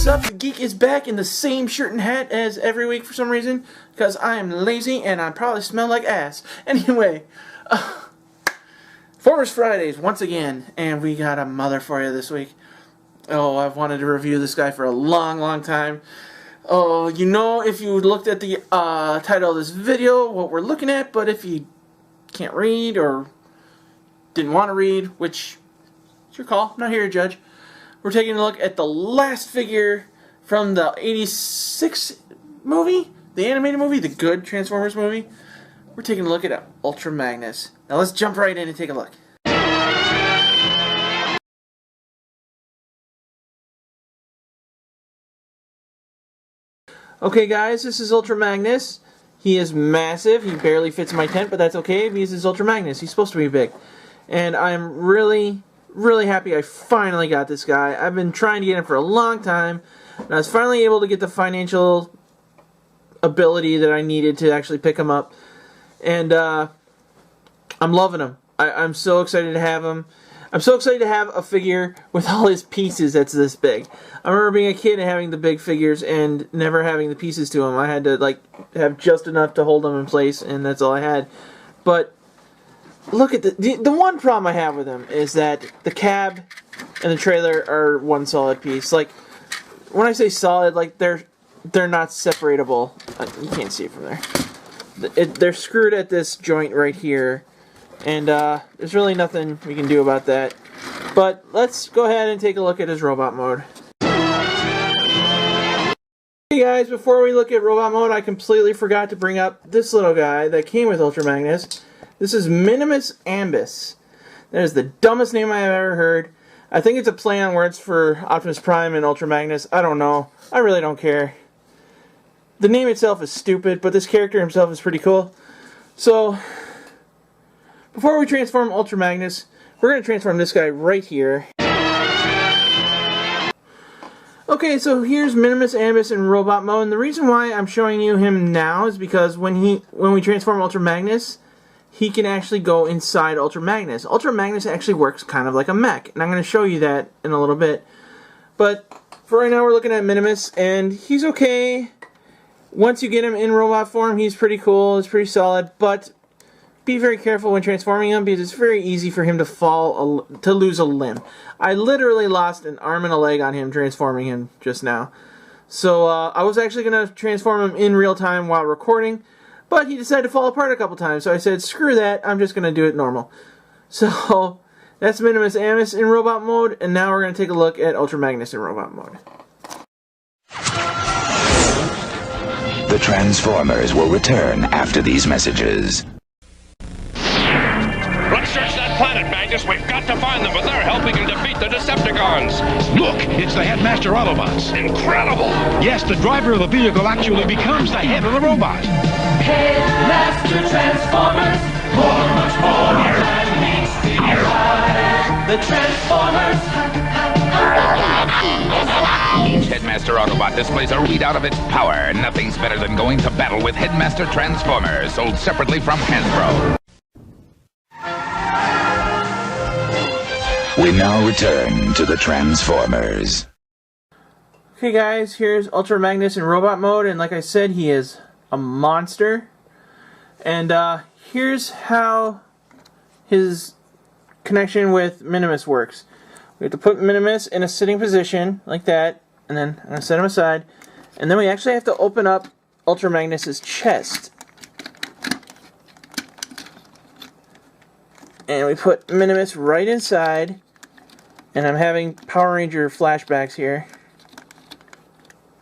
What's up? The Geek is back in the same shirt and hat as every week for some reason, because I am lazy and I probably smell like ass. Anyway, Forest Fridays once again, and we got a mother for you this week. Oh, I've wanted to review this guy for a long time. Oh, you know, if you looked at the title of this video, what we're looking at, but if you can't read or didn't want to read, which is your call, I'm not here to judge. We're taking a look at the last figure from the '86 movie, the animated movie, the good Transformers movie. We're taking a look at Ultra Magnus. Now let's jump right in and take a look. Okay guys, this is Ultra Magnus. He is massive. He barely fits my tent, but that's okay because he's Ultra Magnus. He's supposed to be big. And I'm really happy I finally got this guy. I've been trying to get him for a long time, and I was finally able to get the financial ability that I needed to actually pick him up. And I'm loving him. I'm so excited to have him. I'm so excited to have a figure with all his pieces that's this big. I remember being a kid and having the big figures and never having the pieces to him. I had to like have just enough to hold them in place, and that's all I had. But look at the one problem I have with him is that the cab and the trailer are one solid piece. Like, when I say solid, like they're not separatable. You can't see it from there. They're screwed at this joint right here, and there's really nothing we can do about that. But let's go ahead and take a look at his robot mode. Hey guys, before we look at robot mode, I completely forgot to bring up this little guy that came with Ultra Magnus. This is Minimus Ambus. That is the dumbest name I have ever heard. I think it's a play on words for Optimus Prime and Ultra Magnus. I don't know. I really don't care. The name itself is stupid, but this character himself is pretty cool. So, before we transform Ultra Magnus, we're going to transform this guy right here. Okay, so here's Minimus Ambus in robot mode, and the reason why I'm showing you him now is because when we transform Ultra Magnus, he can actually go inside Ultra Magnus. Ultra Magnus actually works kind of like a mech, and I'm going to show you that in a little bit. But for right now, we're looking at Minimus, and he's okay. Once you get him in robot form, he's pretty cool, he's pretty solid, but be very careful when transforming him because it's very easy for him to lose a limb. I literally lost an arm and a leg on him transforming him just now. So I was actually going to transform him in real time while recording, but he decided to fall apart a couple times, so I said, screw that, I'm just going to do it normal. So, that's Minimus Ambus in robot mode, and now we're going to take a look at Ultra Magnus in robot mode. The Transformers will return after these messages. Let's search that planet, Magnus. We've got to find them. With their help, we can defeat the Decepticons. Look, it's the Headmaster Autobots. Incredible! Yes, the driver of the vehicle actually becomes the head of the robot. Headmaster Transformers, much more than meets the eye. The Transformers. Each Headmaster Autobot displays a readout of its power. Nothing's better than going to battle with Headmaster Transformers, sold separately from Hasbro. We now return to the Transformers. Okay guys, here's Ultra Magnus in robot mode, and like I said, he is a monster. And here's how his connection with Minimus works. We have to put Minimus in a sitting position, like that, and then I'm going to set him aside. And then we actually have to open up Ultra Magnus's chest. And we put Minimus right inside, and I'm having Power Ranger flashbacks here.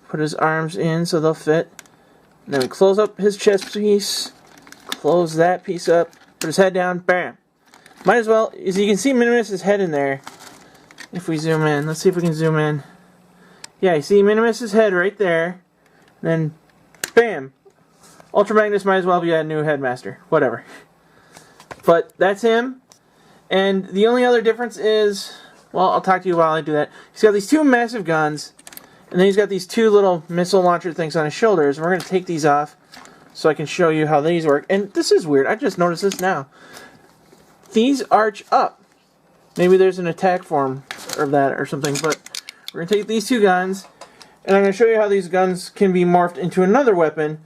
Put his arms in so they'll fit. And then we close up his chest piece, close that piece up, put his head down, bam! Might as well, as you can see Minimus's head in there. If we zoom in, let's see if we can zoom in. Yeah, you see Minimus's head right there. And then, bam! Ultra Magnus might as well be a new headmaster. Whatever. But that's him. And the only other difference is, well, I'll talk to you while I do that. He's got these two massive guns, and then he's got these two little missile launcher things on his shoulders. We're going to take these off so I can show you how these work. And this is weird. I just noticed this now. These arch up. Maybe there's an attack form of that or something, but we're going to take these two guns, And I'm going to show you how these guns can be morphed into another weapon.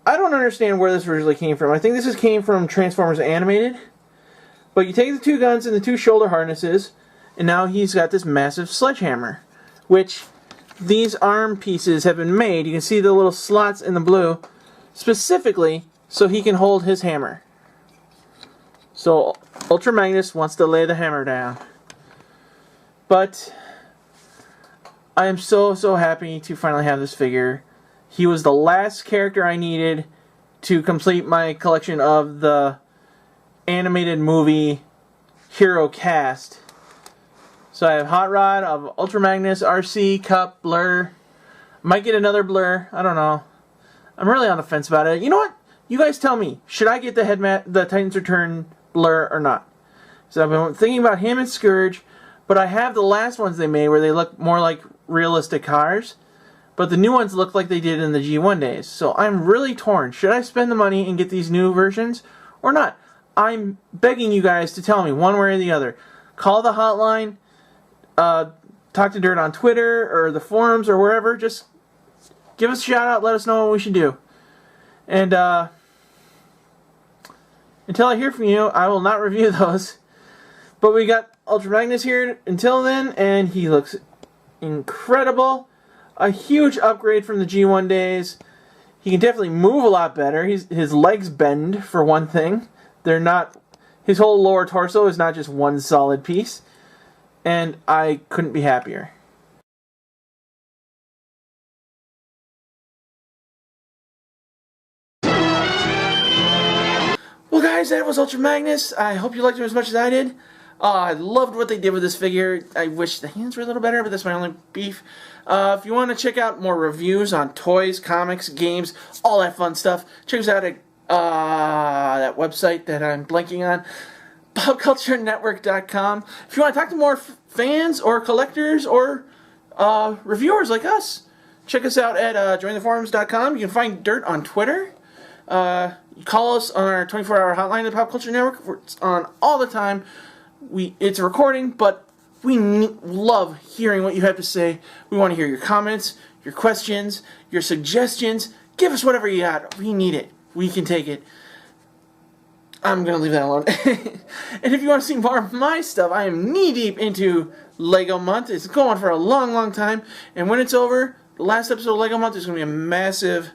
I don't understand where this originally came from. I think this came from Transformers Animated. But you take the two guns and the two shoulder harnesses, and now he's got this massive sledgehammer, which these arm pieces have been made. You can see the little slots in the blue, specifically so he can hold his hammer. So Ultra Magnus wants to lay the hammer down. But I am so happy to finally have this figure. He was the last character I needed to complete my collection of the animated movie hero cast. So I have Hot Rod, of Ultra Magnus, RC, Cup, Blur. Might get another Blur. I don't know. I'm really on the fence about it. You know what? You guys tell me. Should I get the Titans Return Blur or not? So I've been thinking about him and Scourge, but I have the last ones they made where they look more like realistic cars. But the new ones look like they did in the G1 days. So I'm really torn. Should I spend the money and get these new versions or not? I'm begging you guys to tell me one way or the other. Call the hotline, talk to Dirt on Twitter or the forums or wherever. Just give us a shout out, let us know what we should do. And until I hear from you, I will not review those. But we got Ultra Magnus here until then, and he looks incredible. A huge upgrade from the G1 days. He can definitely move a lot better. His legs bend, for one thing. They're not... His whole lower torso is not just one solid piece. And I couldn't be happier. Well guys, that was Ultra Magnus. I hope you liked him as much as I did. I loved what they did with this figure. I wish the hands were a little better, but that's my only beef. If you want to check out more reviews on toys, comics, games, all that fun stuff, check us out at that website that I'm blanking on, popculturenetwork.com. If you want to talk to more fans or collectors or reviewers like us, check us out at jointheforums.com. You can find Dirt on Twitter. Call us on our 24-hour hotline at the Pop Culture Network. It's on all the time. It's a recording, but we love hearing what you have to say. We want to hear your comments, your questions, your suggestions. Give us whatever you got. We need it. We can take it. I'm going to leave that alone. And if you want to see more of my stuff, I am knee-deep into Lego Month. It's going for a long time. And when it's over, the last episode of Lego Month is going to be a massive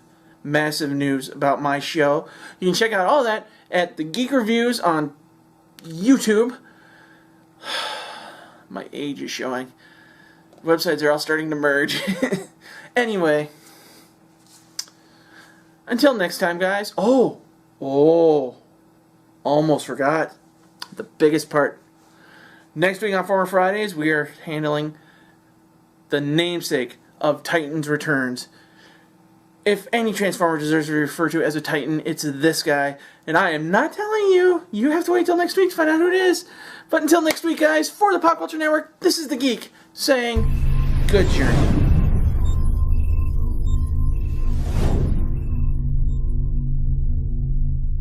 news about my show. You can check out all that at the Geek Reviews on YouTube. My age is showing. Websites are all starting to merge. Anyway. Until next time, guys. Oh. Almost forgot the biggest part. Next week on Former Fridays, we are handling the namesake of Titans Returns. If any Transformer deserves to be referred to as a Titan, it's this guy. And I am not telling you. You have to wait till next week to find out who it is. But until next week, guys, for the Pop Culture Network, this is the Geek saying good journey.